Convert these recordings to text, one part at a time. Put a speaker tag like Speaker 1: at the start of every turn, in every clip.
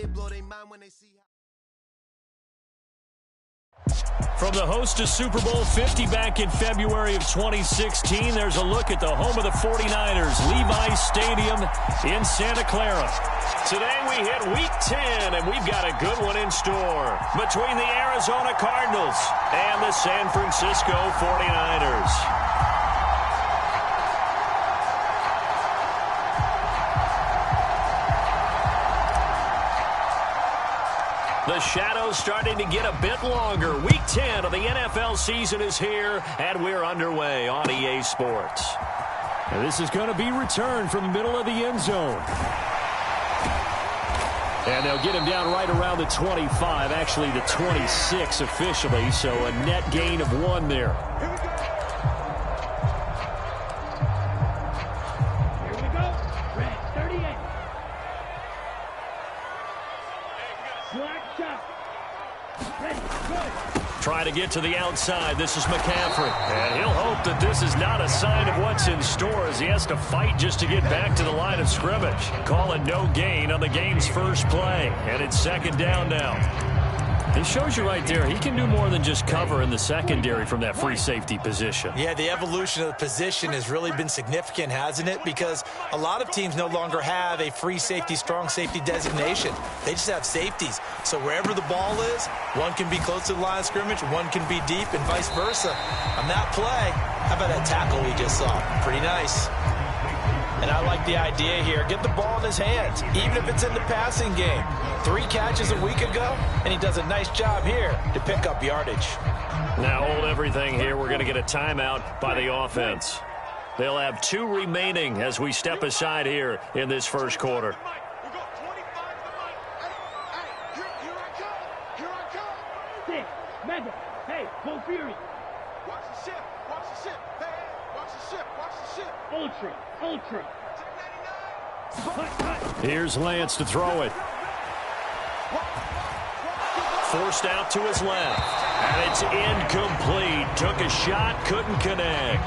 Speaker 1: It blow their mind when they see how.
Speaker 2: From the host of Super Bowl 50 back in February of 2016, there's a look at the home of the 49ers, Levi's Stadium in Santa Clara. Today we hit Week 10, and we've got a good one in store between the Arizona Cardinals and the San Francisco 49ers. The shadow's starting to get a bit longer. Week 10 of the NFL season is here, and we're underway on EA Sports. And this is going to be returned from the middle of the end zone. And they'll get him down right around the 25, actually the 26 officially, so a net gain of 1 there. Try to get to the outside. This is McCaffrey. And he'll hope that this is not a sign of what's in store as he has to fight just to get back to the line of scrimmage. Call it no gain on the game's first play. And it's second down now. It shows you right there, he can do more than just cover in the secondary from that free safety position.
Speaker 3: Yeah, the evolution of the position has really been significant, hasn't it? Because a lot of teams no longer have a free safety, strong safety designation. They just have safeties. So wherever the ball is, one can be close to the line of scrimmage, one can be deep, and vice versa. On that play, how about that tackle we just saw? Pretty nice. And I like the idea here. Get the ball in his hands, even if it's in the passing game. 3 catches a week ago, and he does a nice job here to pick up yardage.
Speaker 2: Now hold everything here. We're going to get a timeout by the offense. They'll have 2 remaining as we step aside here in this first quarter.
Speaker 4: Hey, go Fury.
Speaker 1: Watch the ship. Watch the ship. Hey, watch the ship. Watch the ship.
Speaker 4: Ultra.
Speaker 2: Here's Lance to throw it. Forced out to his left. And it's incomplete. Took a shot, couldn't connect.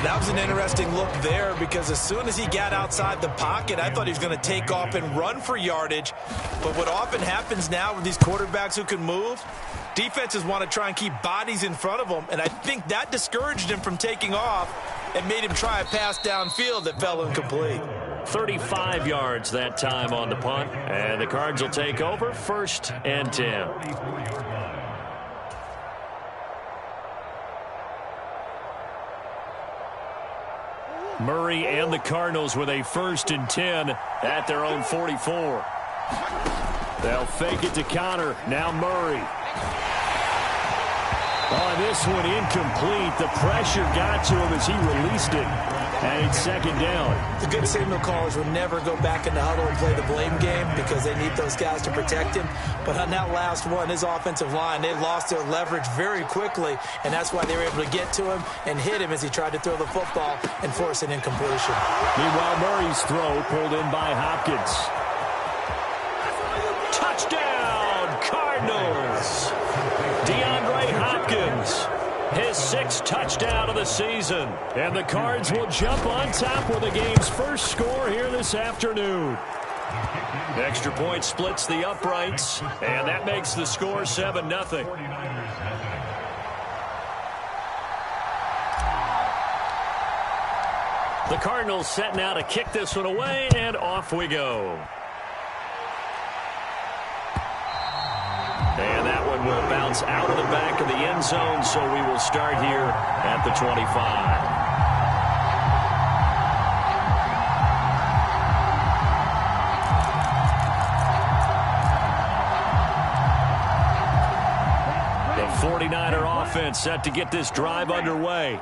Speaker 3: That was an interesting look there because as soon as he got outside the pocket, I thought he was going to take off and run for yardage. But what often happens now with these quarterbacks who can move, defenses want to try and keep bodies in front of them, and I think that discouraged him from taking off and made him try a pass downfield that fell incomplete.
Speaker 2: 35 yards that time on the punt, and the Cards will take over 1st and 10. Murray and the Cardinals with a 1st and 10 at their own 44. They'll fake it to Connor. Now Murray. Oh, this one incomplete. The pressure got to him as he released it. And it's second down.
Speaker 3: The good signal callers will never go back in the huddle and play the blame game because they need those guys to protect him. But on that last one, his offensive line, they lost their leverage very quickly, and that's why they were able to get to him and hit him as he tried to throw the football and force an incompletion.
Speaker 2: Meanwhile, Murray's throw pulled in by Hopkins. Touchdown, Cardinals! DeAndre Hopkins, his 6th touchdown of the season. And the Cards will jump on top with the game's first score here this afternoon. Extra point splits the uprights, and that makes the score 7-0. The Cardinals set now to kick this one away, and off we go. And that one will bounce out of the back of the end zone, so we will start here at the 25. The 49er offense set to get this drive underway.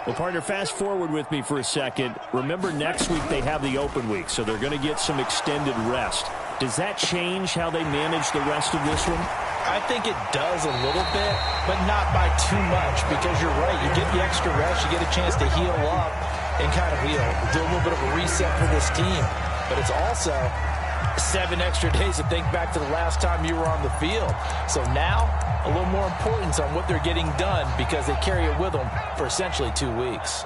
Speaker 2: Well, partner, fast forward with me for a second. Remember, next week they have the open week, so they're going to get some extended rest. Does that change how they manage the rest of this one?
Speaker 3: I think it does a little bit, but not by too much, because you're right. You get the extra rest, you get a chance to heal up and kind of, do a little bit of a reset for this team. But it's also 7 extra days to think back to the last time you were on the field. So now, a little more importance on what they're getting done because they carry it with them for essentially 2 weeks.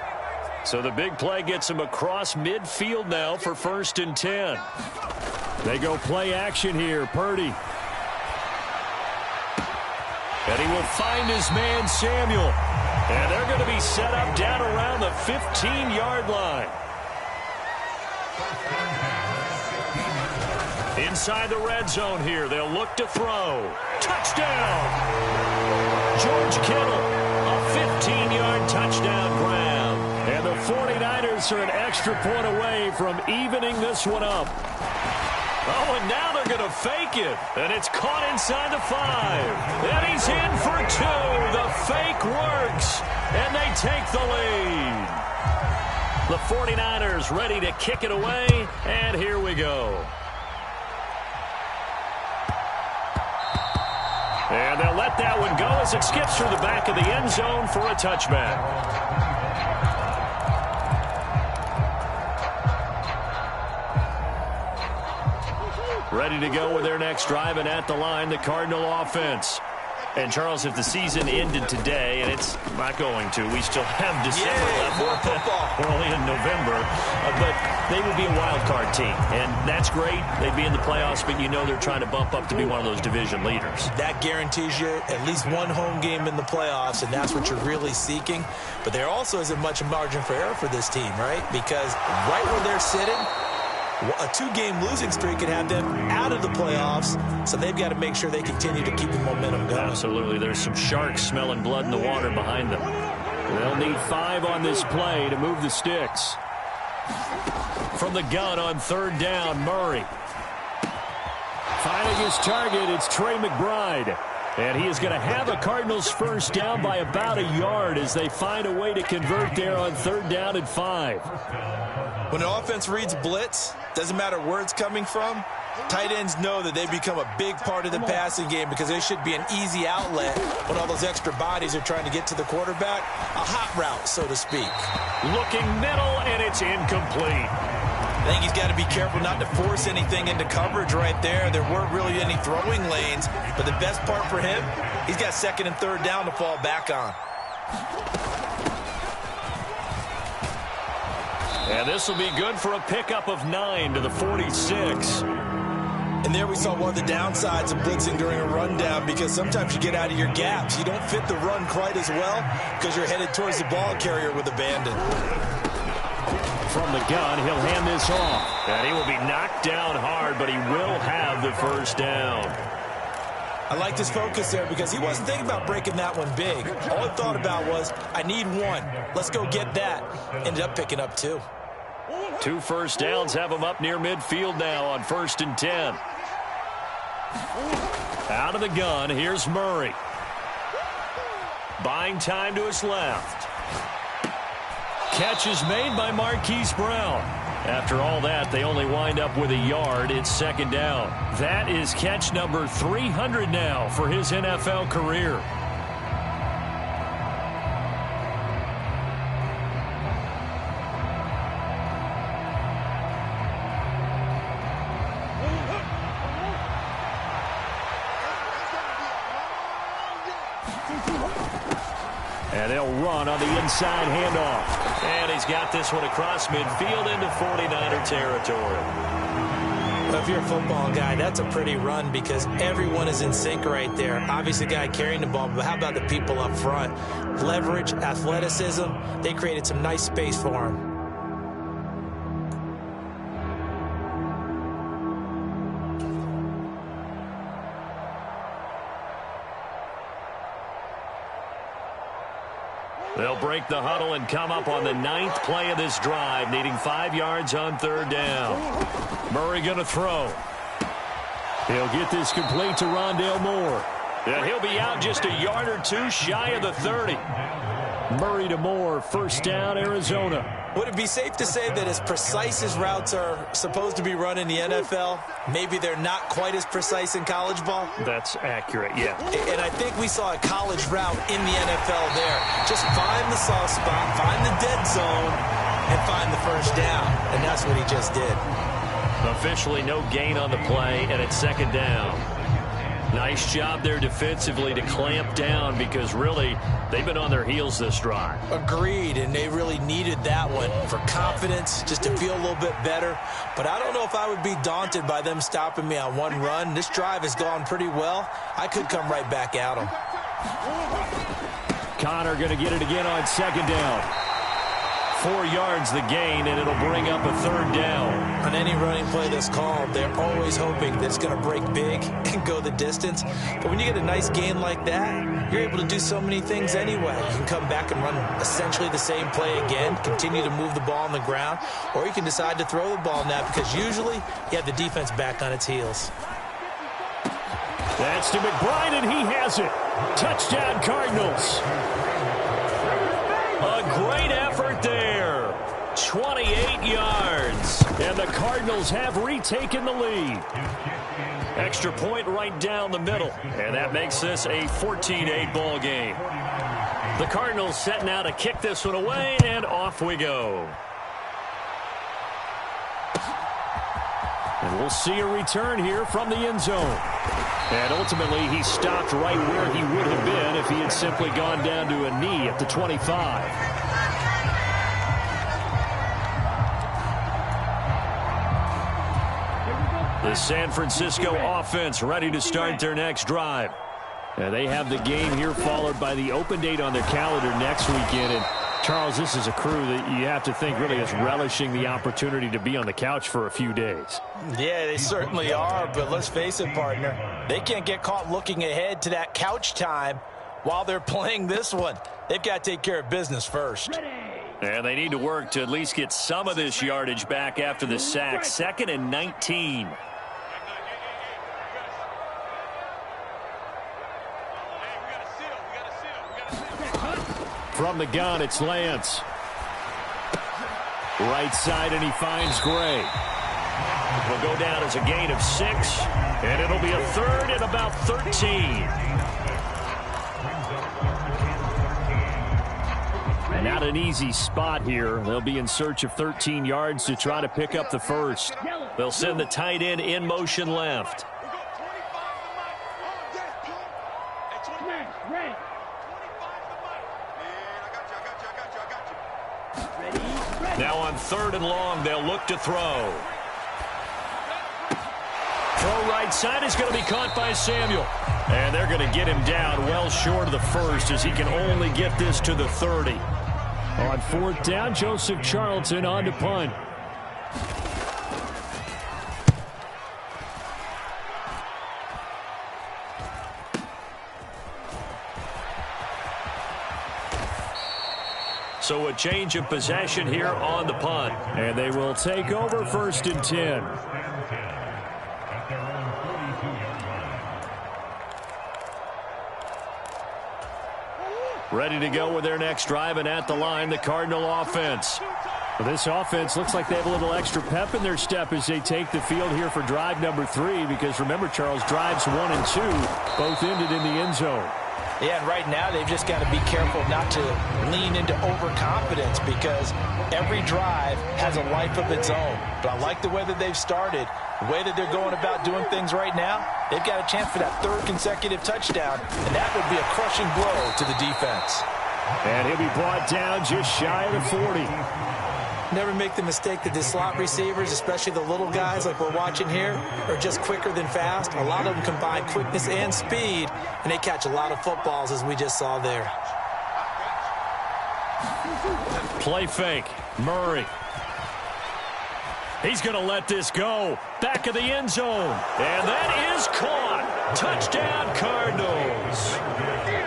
Speaker 2: So the big play gets them across midfield now for 1st and 10. They go play action here. Purdy. And he will find his man, Samuel. And they're going to be set up down around the 15-yard line. Inside the red zone here, they'll look to throw. Touchdown! George Kittle, a 15-yard touchdown grab. And the 49ers are an extra point away from evening this one up. Oh, and now they're going to fake it. And it's caught inside the 5. And he's in for 2. The fake works. And they take the lead. The 49ers ready to kick it away. And here we go. And they'll let that one go as it skips through the back of the end zone for a touchback. Ready to go with their next drive, and at the line, the Cardinal offense. And, Charles, if the season ended today, and it's not going to, we still have December left.
Speaker 3: More football.
Speaker 2: We're only in November. But they would be a wild card team, and that's great. They'd be in the playoffs, but you know they're trying to bump up to be one of those division leaders.
Speaker 3: That guarantees you at least one home game in the playoffs, and that's what you're really seeking. But there also isn't much margin for error for this team, right? Because right where they're sitting, a 2-game losing streak could have them out of the playoffs, so they've got to make sure they continue to keep the momentum going.
Speaker 2: Absolutely. There's some sharks smelling blood in the water behind them. They'll need 5 on this play to move the sticks. From the gun on 3rd down, Murray. Finding his target, it's Trey McBride. And he is going to have a Cardinals first down by about a yard as they find a way to convert there on 3rd down and 5.
Speaker 3: When the offense reads blitz, doesn't matter where it's coming from, tight ends know that they become a big part of the passing game because they should be an easy outlet when all those extra bodies are trying to get to the quarterback. A hot route, so to speak.
Speaker 2: Looking middle, and it's incomplete.
Speaker 3: I think he's got to be careful not to force anything into coverage right there. There weren't really any throwing lanes, but the best part for him, he's got 2nd and 3rd down to fall back on.
Speaker 2: And this will be good for a pickup of 9 to the 46.
Speaker 3: And there we saw one of the downsides of blitzing during a rundown, because sometimes you get out of your gaps. You don't fit the run quite as well because you're headed towards the ball carrier with abandon.
Speaker 2: From the gun, he'll hand this off. And he will be knocked down hard, but he will have the first down.
Speaker 3: I liked his focus there because he wasn't thinking about breaking that one big. All he thought about was, I need 1. Let's go get that. Ended up picking up 2.
Speaker 2: 2 first downs have him up near midfield now on 1st and 10. Out of the gun, here's Murray. Buying time to his left. Catch is made by Marquise Brown. After all that, they only wind up with a yard. It's 2nd down. That is catch number 300 now for his NFL career. And they'll run on the inside handoff. And he's got this one across midfield into 49er territory.
Speaker 3: Well, if you're a football guy, that's a pretty run because everyone is in sync right there. Obviously, the guy carrying the ball, but how about the people up front? Leverage, athleticism, they created some nice space for him.
Speaker 2: They'll break the huddle and come up on the 9th play of this drive, needing 5 yards on 3rd down. Murray going to throw. He'll get this complete to Rondale Moore. And he'll be out just a yard or 2 shy of the 30. Murray to Moore, first down, Arizona.
Speaker 3: Would it be safe to say that as precise as routes are supposed to be run in the NFL, maybe they're not quite as precise in college ball?
Speaker 2: That's accurate, yeah.
Speaker 3: And I think we saw a college route in the NFL there. Just find the soft spot, find the dead zone, and find the first down. And that's what he just did.
Speaker 2: Officially no gain on the play, and it's 2nd down. Nice job there defensively to clamp down because really they've been on their heels this drive.
Speaker 3: Agreed, and they really needed that one for confidence, just to feel a little bit better. But I don't know if I would be daunted by them stopping me on one run. This drive has gone pretty well. I could come right back at them.
Speaker 2: Connor going to get it again on second down. 4 yards the gain, and it'll bring up a third down.
Speaker 3: On any running play that's called, they're always hoping that it's going to break big and go the distance. But when you get a nice gain like that, you're able to do so many things anyway. You can come back and run essentially the same play again, continue to move the ball on the ground, or you can decide to throw the ball now because usually you have the defense back on its heels.
Speaker 2: That's to McBride, and he has it. Touchdown, Cardinals. A great effort there. 28 yards. And the Cardinals have retaken the lead. Extra point right down the middle. And that makes this a 14-8 ball game. The Cardinals set now to kick this one away, and off we go. And we'll see a return here from the end zone. And ultimately, he stopped right where he would have been if he had simply gone down to a knee at the 25. The San Francisco offense ready to start their next drive. And they have the game here followed by the open date on their calendar next weekend. And Charles, this is a crew that you have to think really is relishing the opportunity to be on the couch for a few days.
Speaker 3: Yeah, they certainly are, but let's face it, partner. They can't get caught looking ahead to that couch time while they're playing this one. They've got to take care of business first.
Speaker 2: And they need to work to at least get some of this yardage back after the sack. 2nd and 19. From the gun, it's Lance. Right side, and he finds Gray. Will go down as a gain of 6, and it'll be a 3rd and about 13. Not an easy spot here. They'll be in search of 13 yards to try to pick up the first. They'll send the tight end in motion left. Now on 3rd and long, they'll look to throw. Throw right side is going to be caught by Samuel. And they're going to get him down well short of the first as he can only get this to the 30. On 4th down, Joseph Charlton on to punt. So a change of possession here on the punt. And they will take over 1st and 10. Ready to go with their next drive, and at the line, the Cardinal offense. Well, this offense looks like they have a little extra pep in their step as they take the field here for drive number 3, because remember, Charles, drives 1 and 2 both ended in the end zone.
Speaker 3: Yeah, and right now they've just got to be careful not to lean into overconfidence because every drive has a life of its own. But I like the way that they've started, the way that they're going about doing things right now. They've got a chance for that 3rd consecutive touchdown, and that would be a crushing blow to the defense.
Speaker 2: And he'll be brought down just shy of the 40.
Speaker 3: Never make the mistake that the slot receivers, especially the little guys like we're watching here, are just quicker than fast. A lot of them combine quickness and speed, and they catch a lot of footballs, as we just saw there.
Speaker 2: Play fake. Murray. He's going to let this go. Back of the end zone. And that is caught. Touchdown, Cardinals.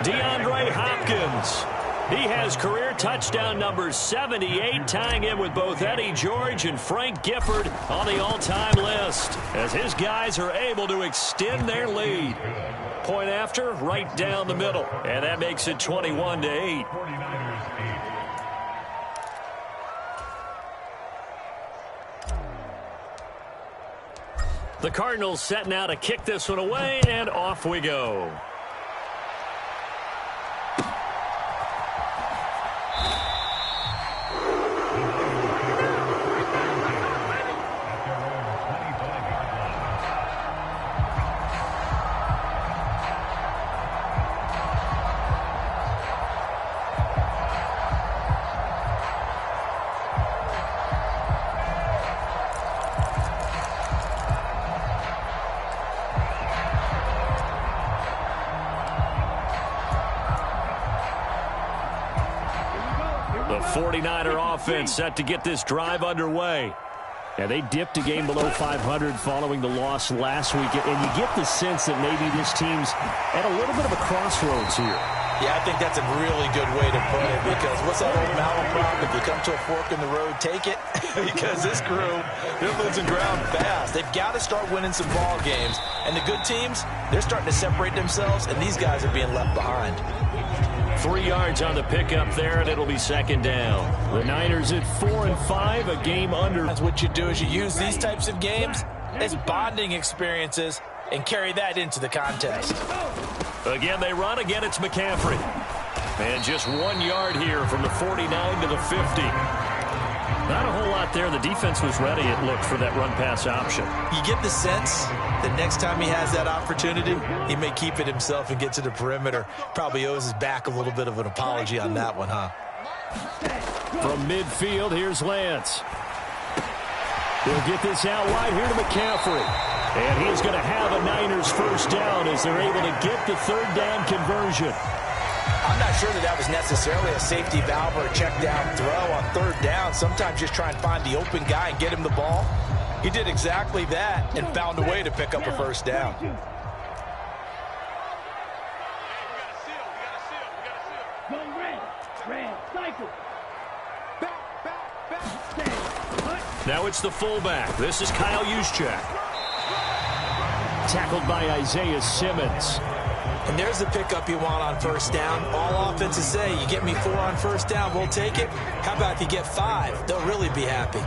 Speaker 2: DeAndre Hopkins. He has career touchdown number 78, tying him with both Eddie George and Frank Gifford on the all-time list, as his guys are able to extend their lead. Point after, right down the middle, and that makes it 21-8. The Cardinals set now to kick this one away, and off we go. 49er offense set to get this drive underway. Yeah, they dipped a game below 500 following the loss last week, and you get the sense that maybe this team's at a little bit of a crossroads here.
Speaker 3: Yeah, I think that's a really good way to put it, because what's that old malaprop? If you come to a fork in the road, take it. Because this crew, they're losing ground fast. They've got to start winning some ball games. And the good teams, they're starting to separate themselves, and these guys are being left behind.
Speaker 2: 3 yards on the pickup there, and it'll be second down. The Niners at 4-5, a game under.
Speaker 3: That's what you do, is you use these types of games as bonding experiences and carry that into the contest.
Speaker 2: Again, they run. Again, it's McCaffrey. And just 1 yard here from the 49 to the 50. Not a whole lot there. The defense was ready, it looked, for that run-pass option.
Speaker 3: You get the sense that next time he has that opportunity, he may keep it himself and get to the perimeter. Probably owes his back a little bit of an apology on that one, huh?
Speaker 2: From midfield, here's Lance. He'll get this out wide here to McCaffrey. And he's going to have a Niners first down as they're able to get the third down conversion.
Speaker 3: I'm not sure that was necessarily a safety valve or a check down throw on third down. Sometimes just try and find the open guy and get him the ball. He did exactly that and found a way to pick up a first down.
Speaker 2: Now it's the fullback. This is Kyle Juszczyk. Tackled by Isaiah Simmons.
Speaker 3: And there's the pickup you want on first down. All offenses say, you get me 4 on first down, we'll take it. How about if you get 5? They'll really be happy.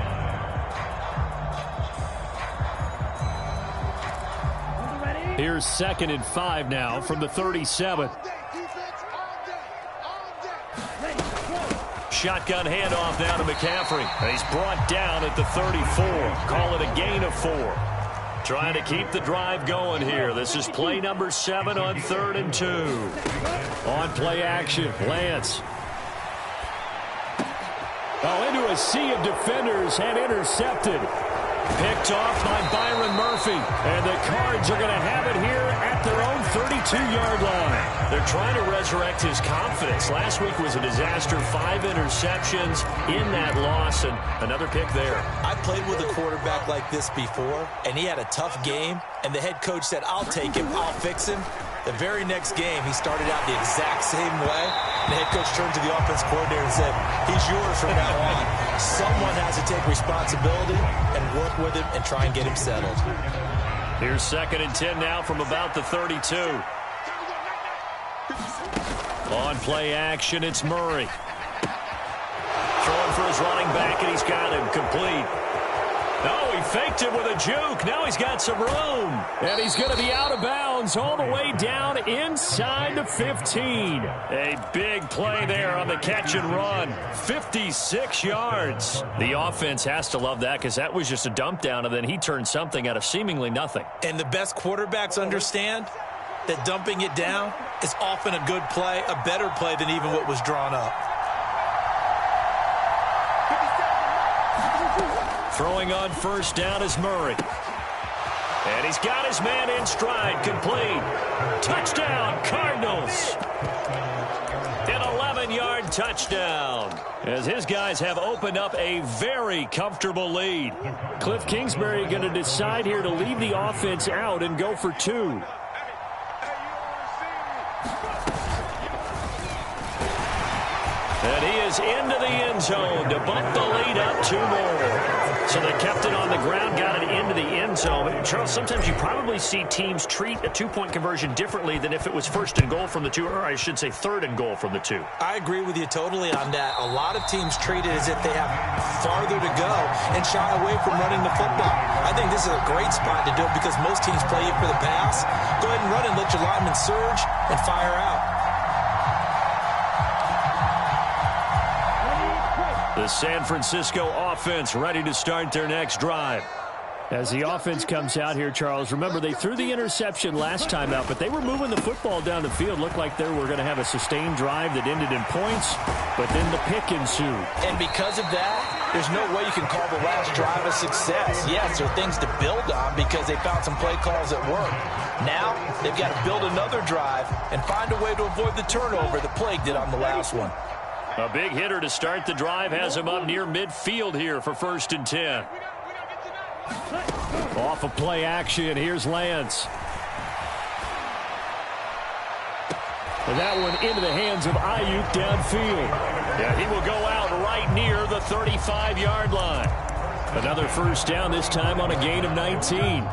Speaker 2: Here's 2nd and 5 now from the 37. Shotgun handoff now to McCaffrey. He's brought down at the 34. Call it a gain of 4. Trying to keep the drive going here. This is play number 7 on 3rd and 2. On play action, Lance. Oh, into a sea of defenders and intercepted. Picked off by Byron Murphy. And the Cards are going to have it here at their own 32-yard line. They're trying to resurrect his confidence. Last week was a disaster. 5 interceptions in that loss, and another pick there.
Speaker 3: I played with a quarterback like this before, and he had a tough game, and the head coach said, I'll take him, I'll fix him. The very next game, he started out the exact same way. The head coach turned to the offense coordinator and said, he's yours from now on. Someone has to take responsibility and work with him and try and get him settled.
Speaker 2: Here's 2nd and 10 now from about the 32. On play action, it's Murray. Throwing for his running back, and he's got him complete. Oh, he faked it with a juke. Now he's got some room. And he's going to be out of bounds all the way down inside the 15. A big play there on the catch and run. 56 yards. The offense has to love that, because that was just a dump down, and then he turned something out of seemingly nothing.
Speaker 3: And the best quarterbacks understand that dumping it down is often a good play, a better play than even what was drawn up.
Speaker 2: Throwing on first down is Murray. And he's got his man in stride, complete. Touchdown, Cardinals. An 11-yard touchdown, as his guys have opened up a very comfortable lead. Cliff Kingsbury going to decide here to leave the offense out and go for 2. And he is into the end zone to bump the lead up 2 more. So they kept it on the ground, got it into the end zone. Charles, sometimes you probably see teams treat a 2-point conversion differently than if it was 1st and goal from the 2, or I should say 3rd and goal from the 2.
Speaker 3: I agree with you totally on that. A lot of teams treat it as if they have farther to go and shy away from running the football. I think this is a great spot to do it, because most teams play you for the pass. Go ahead and run it, let your linemen surge and fire out.
Speaker 2: The San Francisco offense ready to start their next drive. As the offense comes out here, Charles, remember they threw the interception last time out, but they were moving the football down the field. Looked like they were going to have a sustained drive that ended in points, but then the pick ensued.
Speaker 3: And because of that, there's no way you can call the last drive a success. Yes, there are things to build on because they found some play calls that work. Now, they've got to build another drive and find a way to avoid the turnover that plagued it on the last one.
Speaker 2: A big hitter to start the drive has him up near midfield here for 1st and 10. Off of play action, here's Lance. And that one into the hands of Ayuk downfield. Yeah, he will go out right near the 35-yard line. Another 1st down, this time on a gain of 19.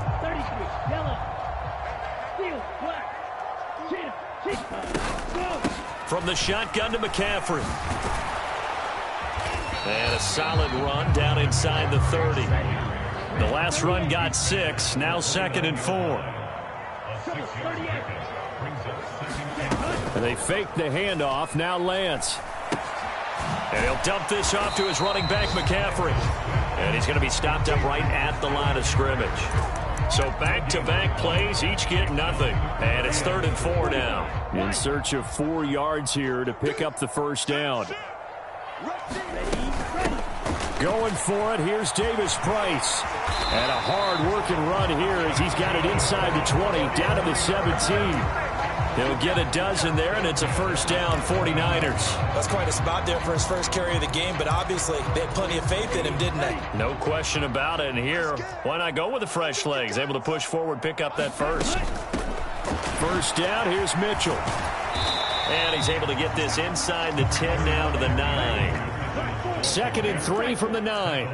Speaker 2: From the shotgun to McCaffrey. And a solid run down inside the 30. The last run got 6, now 2nd and 4. And they fake the handoff, now Lance. And he'll dump this off to his running back, McCaffrey. And he's going to be stopped up right at the line of scrimmage. So back-to-back plays, each get nothing. And it's 3rd and 4 now. In search of 4 yards here to pick up the 1st down. Going for it, here's Davis Price. And a hard-working run here as he's got it inside the 20, down to the 17. He'll get a dozen there, and it's a 1st down, 49ers.
Speaker 3: That's quite a spot there for his first carry of the game, but obviously they had plenty of faith in him, didn't they?
Speaker 2: No question about it. And here, why not go with the fresh legs? Able to push forward, pick up that 1st. 1st down, here's Mitchell. And he's able to get this inside the 10 down to the 9. 2nd and 3 from the 9.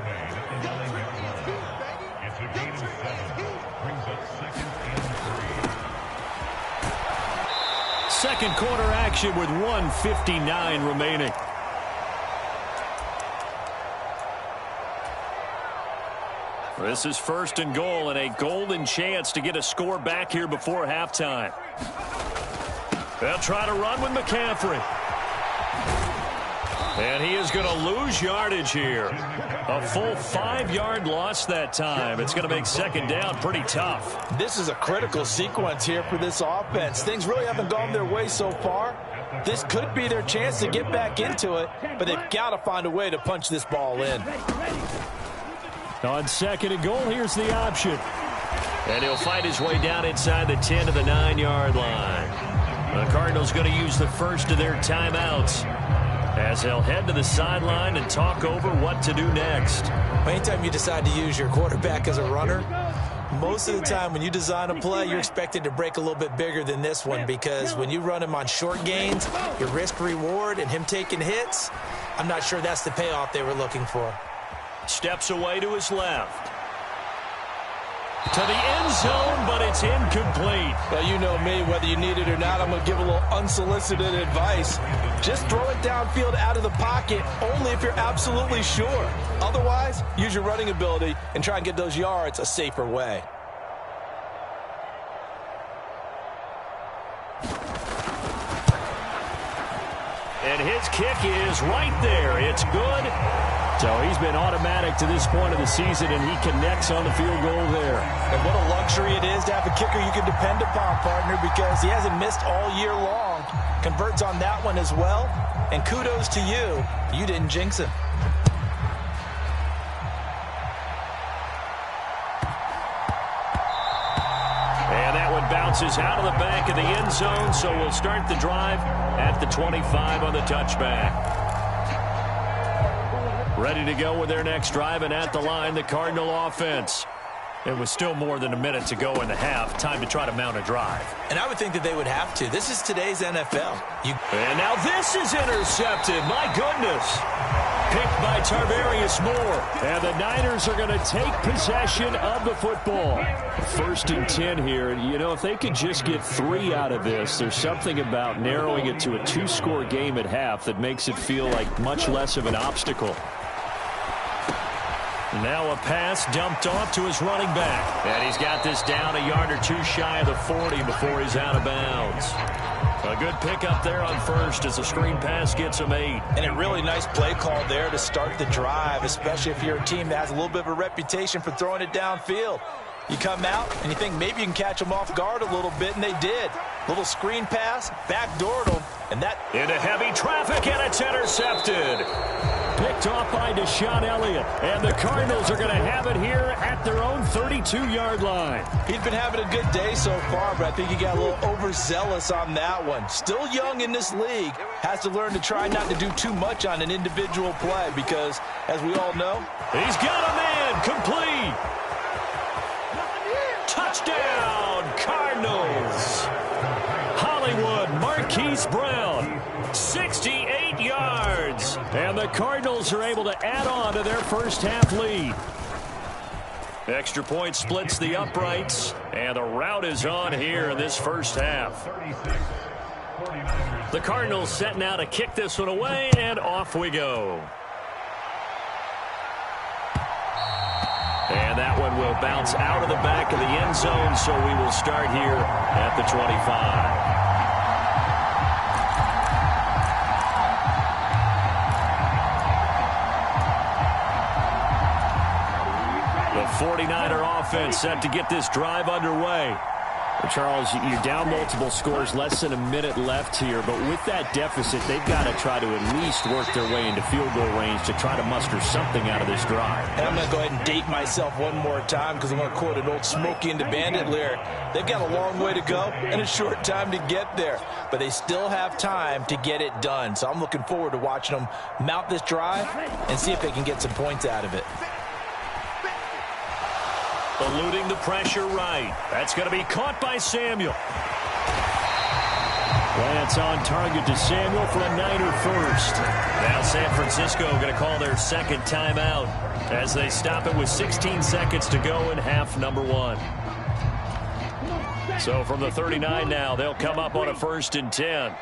Speaker 2: Second quarter action with 1:59 remaining. This is 1st and goal and a golden chance to get a score back here before halftime. They'll try to run with McCaffrey. And he is going to lose yardage here. A full 5-yard loss that time. It's going to make 2nd down pretty tough.
Speaker 3: This is a critical sequence here for this offense. Things really haven't gone their way so far. This could be their chance to get back into it, but they've got to find a way to punch this ball in.
Speaker 2: On 2nd and goal, here's the option. And he'll fight his way down inside the 10 to the 9-yard line. The Cardinals going to use the first of their timeouts as they'll head to the sideline and talk over what to do next.
Speaker 3: Anytime you decide to use your quarterback as a runner, most of the time when you design a play, you're expected to break a little bit bigger than this one, because when you run him on short gains, your risk-reward and him taking hits, I'm not sure that's the payoff they were looking for.
Speaker 2: Steps away to his left. To the end zone, but it's incomplete.
Speaker 4: Well, you know me, whether you need it or not, I'm going to give a little unsolicited advice. Just throw it downfield out of the pocket, only if you're absolutely sure. Otherwise, use your running ability and try and get those yards a safer way.
Speaker 2: And his kick is right there. It's good. So he's been automatic to this point of the season, and he connects on the field goal there.
Speaker 3: And what a luxury it is to have a kicker you can depend upon, partner, because he hasn't missed all year long. Converts on that one as well. And kudos to you. You didn't jinx him.
Speaker 2: And that one bounces out of the back of the end zone, so we'll start the drive at the 25 on the touchback. Ready to go with their next drive, and at the line, the Cardinal offense. It was still more than a minute to go in the half. Time to try to mount a drive.
Speaker 3: And I would think that they would have to. This is today's NFL.
Speaker 2: And now this is intercepted. My goodness. Picked by Tarvarius Moore. And the Niners are going to take possession of the football. 1st and 10 here. You know, if they could just get 3 out of this, there's something about narrowing it to a 2-score game at half that makes it feel like much less of an obstacle. Now a pass dumped off to his running back. And he's got this down a yard or two shy of the 40 before he's out of bounds. A good pickup there on 1st as the screen pass gets him 8.
Speaker 3: And a really nice play call there to start the drive, especially if you're a team that has a little bit of a reputation for throwing it downfield. You come out and you think maybe you can catch them off guard a little bit, and they did. Little screen pass, backdoored them, and that...
Speaker 2: Into heavy traffic, and it's intercepted. picked off by Deshaun Elliott. And the Cardinals are going to have it here at their own 32-yard line.
Speaker 4: He's been having a good day so far, but I think he got a little overzealous on that one. Still young in this league. Has to learn to try not to do too much on an individual play because, as we all know,
Speaker 2: he's got a man complete. Touchdown, Cardinals. Hollywood Marquise Brown, 68 yards. And the Cardinals are able to add on to their first half lead. Extra point splits the uprights, and the route is on here in this first half. The Cardinals setting out to kick this one away, and off we go. And that one will bounce out of the back of the end zone, so we will start here at the 25. The 49er offense set to get this drive underway. Charles, you're down multiple scores, less than a minute left here, but with that deficit, they've got to try to at least work their way into field goal range to try to muster something out of this drive.
Speaker 4: And I'm going to go ahead and date myself one more time because I'm going to quote an old Smokey and the Bandit lyric. They've got a long way to go and a short time to get there, but they still have time to get it done. So I'm looking forward to watching them mount this drive and see if they can get some points out of it.
Speaker 2: Eluding the pressure right. That's going to be caught by Samuel. Lance on target to Samuel for a Niner first. Now San Francisco going to call their second timeout as they stop it with 16 seconds to go in half number one. So from the 39 now, they'll come up on a 1st and 10.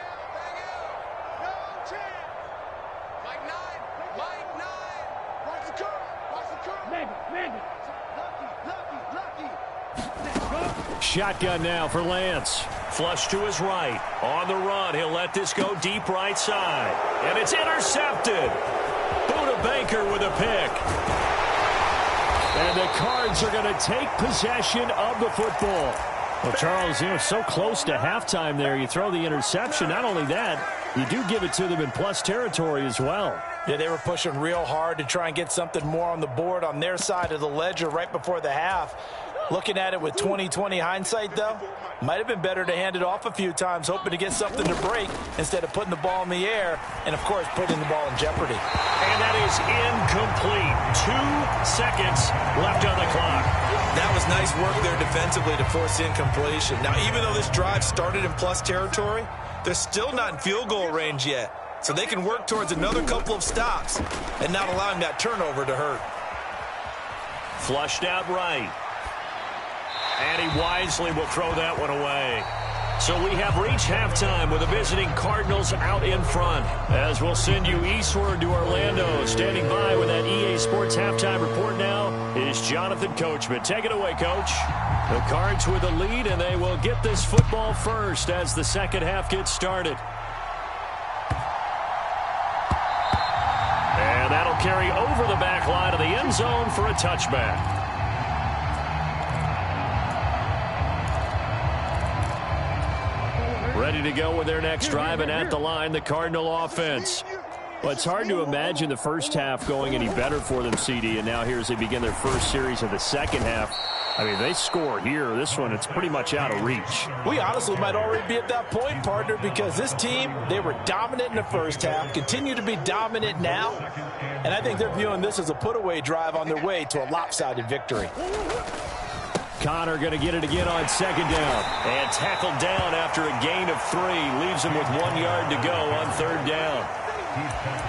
Speaker 2: Shotgun now for Lance. Flush to his right. On the run, he'll let this go deep right side. And it's intercepted. Buda Baker with a pick. And the Cards are going to take possession of the football. Well, Charles, so close to halftime there. You throw the interception. Not only that, you do give it to them in plus territory as well.
Speaker 3: Yeah, they were pushing real hard to try and get something more on the board on their side of the ledger right before the half. Looking at it with 20/20 hindsight, though, might have been better to hand it off a few times, hoping to get something to break instead of putting the ball in the air and, of course, putting the ball in jeopardy.
Speaker 2: And that is incomplete. 2 seconds left on the clock.
Speaker 3: That was nice work there defensively to force incompletion. Now, even though this drive started in plus territory, they're still not in field goal range yet. So they can work towards another couple of stops and not allowing that turnover to hurt.
Speaker 2: Flushed out right. And he wisely will throw that one away. So we have reached halftime with the visiting Cardinals out in front. As we'll send you eastward to Orlando. Standing by with that EA Sports halftime report now is Jonathan Coachman. Take it away, Coach. The Cards with the lead, and they will get this football first as the second half gets started. And that'll carry over the back line of the end zone for a touchback. Ready to go with their next drive, and at the line, the Cardinal offense. Well, it's hard to imagine the first half going any better for them, CD, and now here as they begin their first series of the second half. I mean, they score here. This one, it's pretty much out of reach.
Speaker 3: We honestly might already be at that point, partner, because this team, they were dominant in the first half, continue to be dominant now, and I think they're viewing this as a put-away drive on their way to a lopsided victory.
Speaker 2: Connor going to get it again on second down. And tackled down after a gain of 3. Leaves him with 1 yard to go on third down.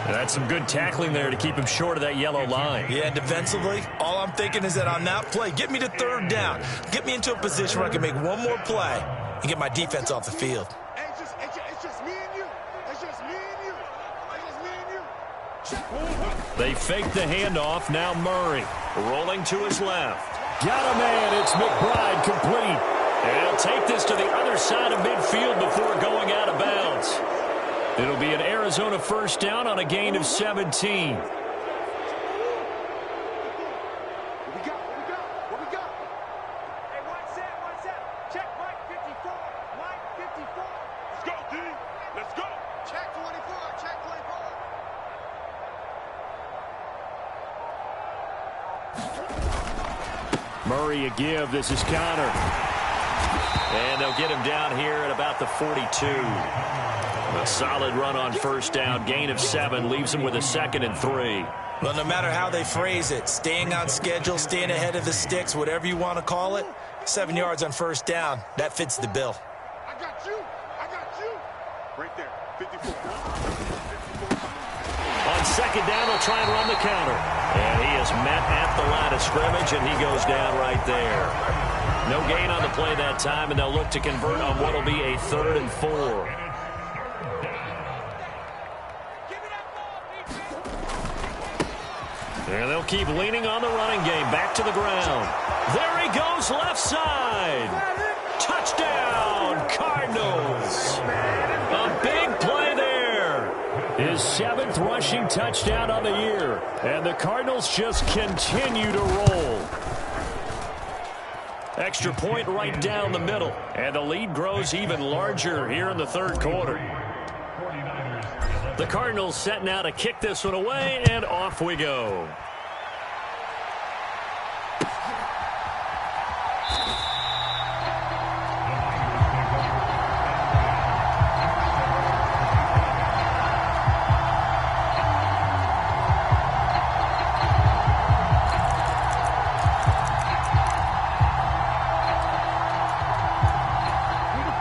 Speaker 2: That's some good tackling there to keep him short of that yellow line.
Speaker 3: Yeah, defensively, all I'm thinking is that on that play, get me to third down. Get me into a position where I can make one more play and get my defense off the field.
Speaker 1: It's just me and you. It's just me and you. It's just me and you.
Speaker 2: They fake the handoff. Now Murray rolling to his left. Got a man. It's McBride complete. And he'll take this to the other side of midfield before going out of bounds. It'll be an Arizona first down on a gain of 17. Murray a give. This is Connor. And they'll get him down here at about the 42. A solid run on first down. Gain of 7 leaves him with a 2nd and 3.
Speaker 3: Well, no matter how they phrase it, staying on schedule, staying ahead of the sticks, whatever you want to call it, 7 yards on first down, that fits the bill.
Speaker 1: I got you. I got you. Right there. 54.
Speaker 2: On second down, they'll try and run the counter. And he is met at the line of scrimmage, and he goes down right there. No gain on the play that time, and they'll look to convert on what will be a 3rd and 4. And they'll keep leaning on the running game. Back to the ground. There he goes, left side. Touchdown, Cardinals. A big play there. His 7th rushing touchdown on the year. And the Cardinals just continue to roll. Extra point right down the middle. And the lead grows even larger here in the 3rd quarter. The Cardinals set now to kick this one away, and off we go.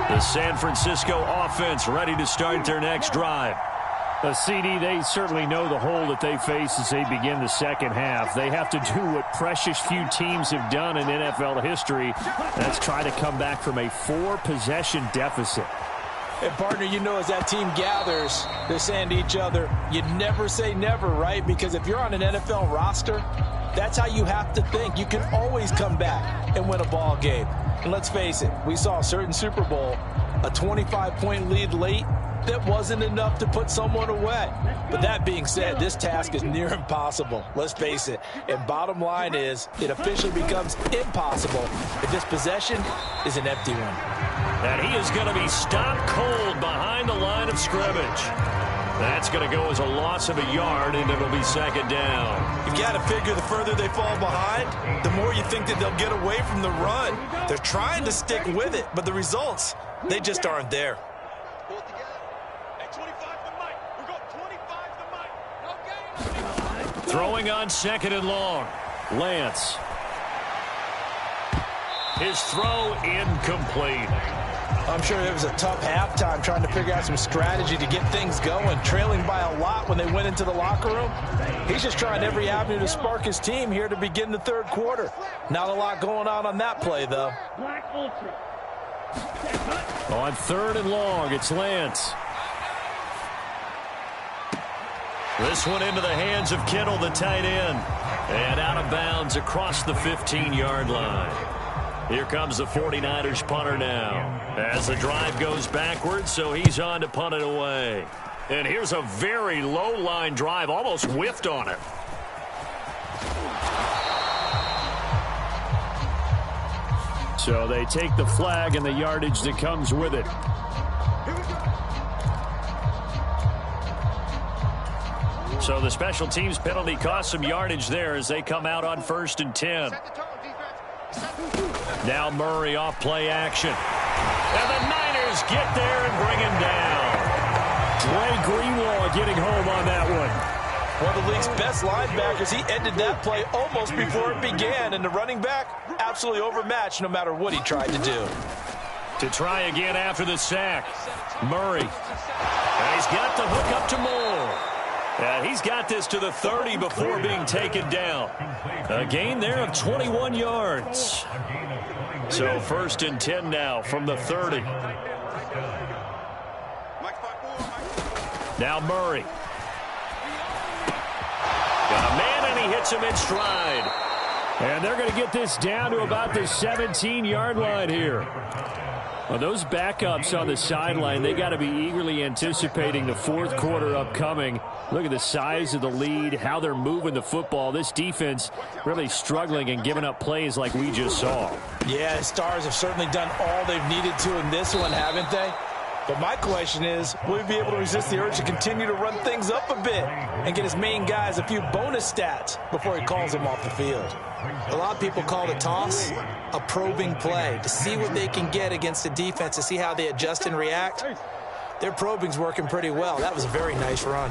Speaker 2: The San Francisco offense ready to start their next drive. CD, they certainly know the hole that they face as they begin the second half. They have to do what precious few teams have done in NFL history. That's try to come back from a 4-possession deficit.
Speaker 4: And, partner, you know, as that team gathers, they're saying to each other, you never say never, right? Because if you're on an NFL roster, that's how you have to think. You can always come back and win a ball game. And let's face it, we saw a certain Super Bowl, a 25-point lead late, that wasn't enough to put someone away. But that being said, this task is near impossible. Let's face it. And bottom line is, it officially becomes impossible if this possession is an empty one.
Speaker 2: And he is going to be stopped cold behind the line of scrimmage. That's going to go as a loss of a yard, and it'll be 2nd down.
Speaker 3: You've got to figure the further they fall behind, the more you think that they'll get away from the run. They're trying to stick with it, but the results, they just aren't there.
Speaker 2: Throwing on 2nd and long. Lance. His throw incomplete.
Speaker 4: I'm sure it was a tough halftime trying to figure out some strategy to get things going, trailing by a lot when they went into the locker room. He's just trying every avenue to spark his team here to begin the 3rd quarter. Not a lot going on that play, though.
Speaker 2: On 3rd and long, it's Lance. This one into the hands of Kittle, the tight end. And out of bounds across the 15-yard line. Here comes the 49ers punter now. As the drive goes backwards, so he's on to punt it away. And here's a very low-line drive, almost whiffed on it. So they take the flag and the yardage that comes with it. So the special teams penalty cost some yardage there as they come out on 1st and 10. Now Murray off play action. And the Niners get there and bring him down. Dre Greenlaw getting home on that one.
Speaker 4: One of the league's best linebackers. He ended that play almost before it began. And the running back, absolutely overmatched no matter what he tried to do.
Speaker 2: To try again after the sack. Murray. And he's got the hook up to Moore. And he's got this to the 30 before being taken down. A gain there of 21 yards. So 1st and 10 now from the 30. Now Murray. Got a man, and he hits him in stride. And they're going to get this down to about the 17-yard line here. Well, those backups on the sideline, they got to be eagerly anticipating the 4th quarter upcoming. Look at the size of the lead, how they're moving the football. This defense really struggling and giving up plays like we just saw.
Speaker 4: Yeah, the Stars have certainly done all they've needed to in this one, haven't they? But my question is, will he be able to resist the urge to continue to run things up a bit and get his main guys a few bonus stats before he calls them off the field?
Speaker 3: A lot of people call the toss a probing play to see what they can get against the defense, to see how they adjust and react. Their probing's working pretty well. That was a very nice run.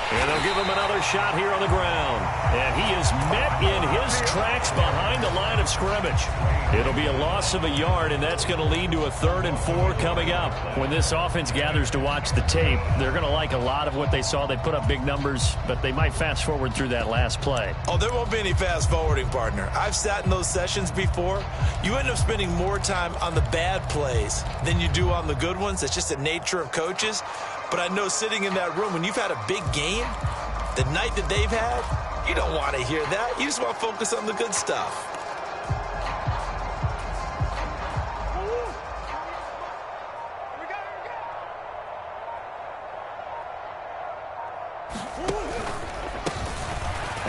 Speaker 2: And they'll give him another shot here on the ground. And he is met in his tracks behind the line of scrimmage. It'll be a loss of a yard, and that's going to lead to a 3rd and 4 coming up. When this offense gathers to watch the tape, they're going to like a lot of what they saw. They put up big numbers, but they might fast forward through that last play.
Speaker 3: Oh, there won't be any fast forwarding, partner. I've sat in those sessions before. You end up spending more time on the bad plays than you do on the good ones. It's just the nature of coaches. But I know sitting in that room, when you've had a big game, the night that they've had, you don't want to hear that. You just want to focus on the good stuff.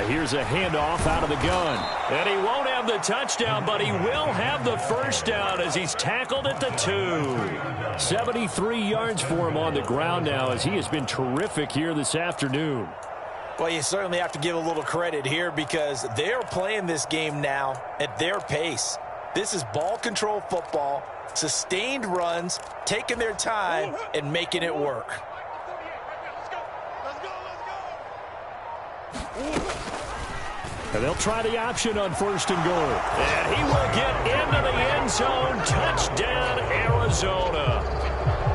Speaker 2: Here's a handoff out of the gun. And he won't have the touchdown, but he will have the first down as he's tackled at the 2. 73 yards for him on the ground now, as he has been terrific here this afternoon.
Speaker 3: Well, you certainly have to give a little credit here because they're playing this game now at their pace. This is ball control football, sustained runs, taking their time and making it work.
Speaker 2: And they'll try the option on 1st and goal. And he will get into the end zone. Touchdown, Arizona.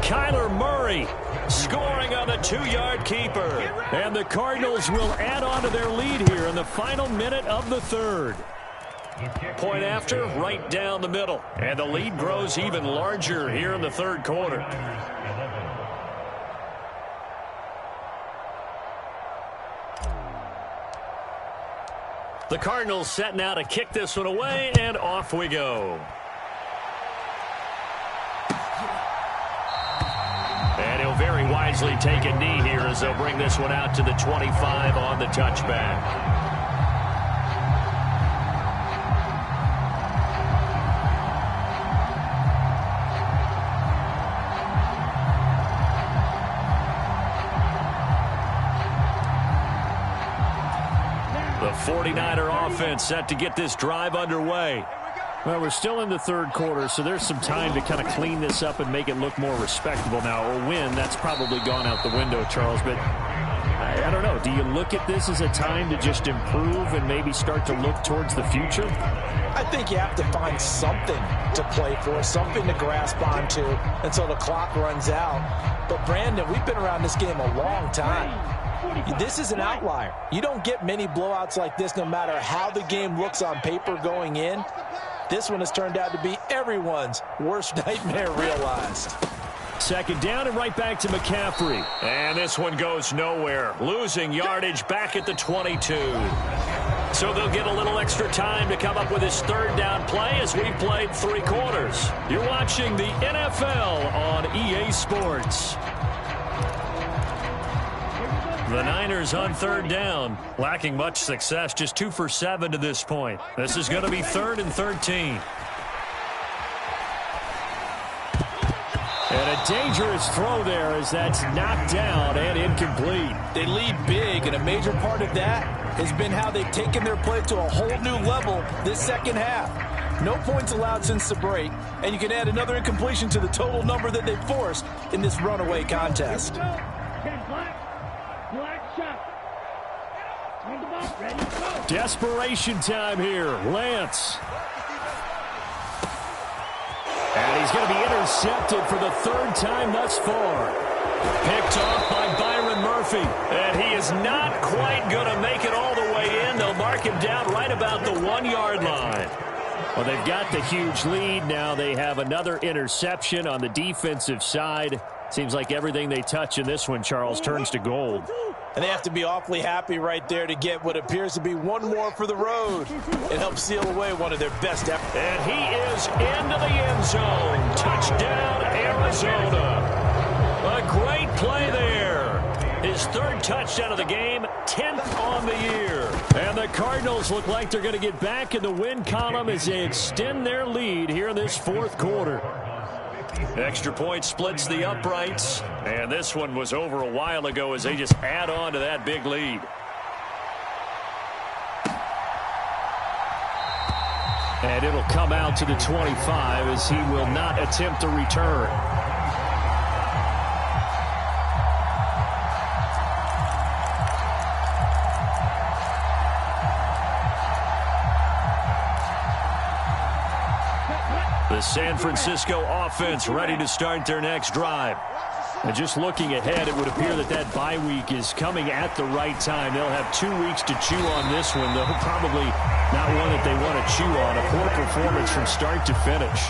Speaker 2: Kyler Murray scoring on the 2-yard keeper. And the Cardinals will add on to their lead here in the final minute of the 3rd. Point after, right down the middle. And the lead grows even larger here in the 3rd quarter. The Cardinals setting out to kick this one away, and off we go. And he'll very wisely take a knee here as they'll bring this one out to the 25 on the touchback. The 49er offense set to get this drive underway. Well, we're still in the 3rd quarter, so there's some time to kind of clean this up and make it look more respectable now. A win, that's probably gone out the window, Charles, but I don't know. Do you look at this as a time to just improve and maybe start to look towards the future?
Speaker 3: I think you have to find something to play for, something to grasp onto until the clock runs out. But, Brandon, we've been around this game a long time. This is an outlier. You don't get many blowouts like this no matter how the game looks on paper going in. This one has turned out to be everyone's worst nightmare realized.
Speaker 2: 2nd down and right back to McCaffrey. And this one goes nowhere. Losing yardage back at the 22. So they'll get a little extra time to come up with his 3rd down play as we've played 3 quarters. You're watching the NFL on EA Sports. The Niners on 3rd down, lacking much success, just 2 for 7 to this point. This is going to be 3rd and 13. And a dangerous throw there as that's knocked down and incomplete.
Speaker 3: They lead big, and a major part of that has been how they've taken their play to a whole new level this 2nd half. No points allowed since the break, and you can add another incompletion to the total number that they forced in this runaway contest.
Speaker 2: Desperation time here. Lance. And he's going to be intercepted for the 3rd time thus far. Picked off by Byron Murphy. And he is not quite going to make it all the way in. They'll mark him down right about the 1-yard line. Well, they've got the huge lead. Now they have another interception on the defensive side. Seems like everything they touch in this one, Charles, turns to gold.
Speaker 3: And they have to be awfully happy right there to get what appears to be one more for the road. It helps seal away one of their best efforts.
Speaker 2: And he is into the end zone. Touchdown, Arizona. A great play there. His 3rd touchdown of the game, 10th on the year. And the Cardinals look like they're going to get back in the win column as they extend their lead here in this 4th quarter. Extra point splits the uprights, and this one was over a while ago as they just add on to that big lead. And it'll come out to the 25 as he will not attempt a return. The San Francisco offense ready to start their next drive. And just looking ahead, it would appear that that bye week is coming at the right time. They'll have 2 weeks to chew on this one, though probably not one that they want to chew on. A poor performance from start to finish.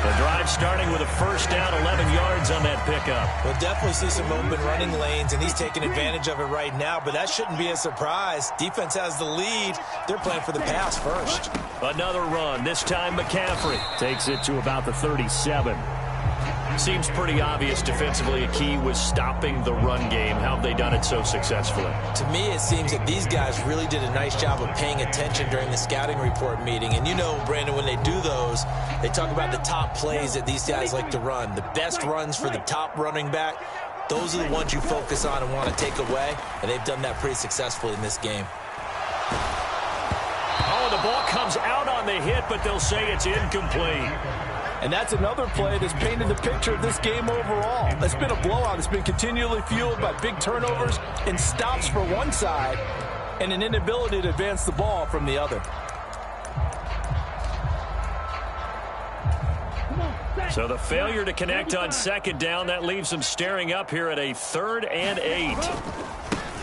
Speaker 2: The drive starting with a first down, 11 yards on that pickup.
Speaker 3: We'll definitely see some open running lanes, and he's taking advantage of it right now, but that shouldn't be a surprise. Defense has the lead. They're playing for the pass first.
Speaker 2: Another run, this time McCaffrey takes it to about the 37. Seems pretty obvious defensively a key was stopping the run game. How have they done it so successfully?
Speaker 3: To me, it seems that these guys really did a nice job of paying attention during the scouting report meeting. And you know, Brandon, when they do those, they talk about the top plays that these guys like to run. The best runs for the top running back, those are the ones you focus on and want to take away. And they've done that pretty successfully in this game.
Speaker 2: Oh, the ball comes out on the hit, but they'll say it's incomplete.
Speaker 4: And that's another play that's painted the picture of this game overall. It's been a blowout. It's been continually fueled by big turnovers and stops for one side and an inability to advance the ball from the other.
Speaker 2: So the failure to connect on second down, that leaves them staring up here at a 3rd and 8.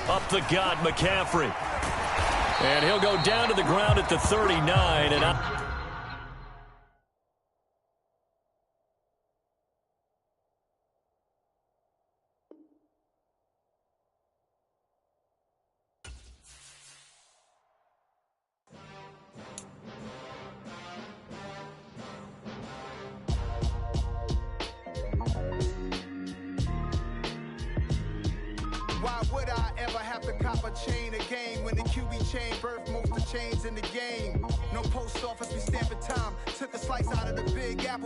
Speaker 2: Up the gut, McCaffrey. And he'll go down to the ground at the 39 and up.
Speaker 1: Why would I ever have to cop a chain a game when the QB chain birthed most of the chains in the game? No post office, we stamping time. Took a slice out of the Big Apple.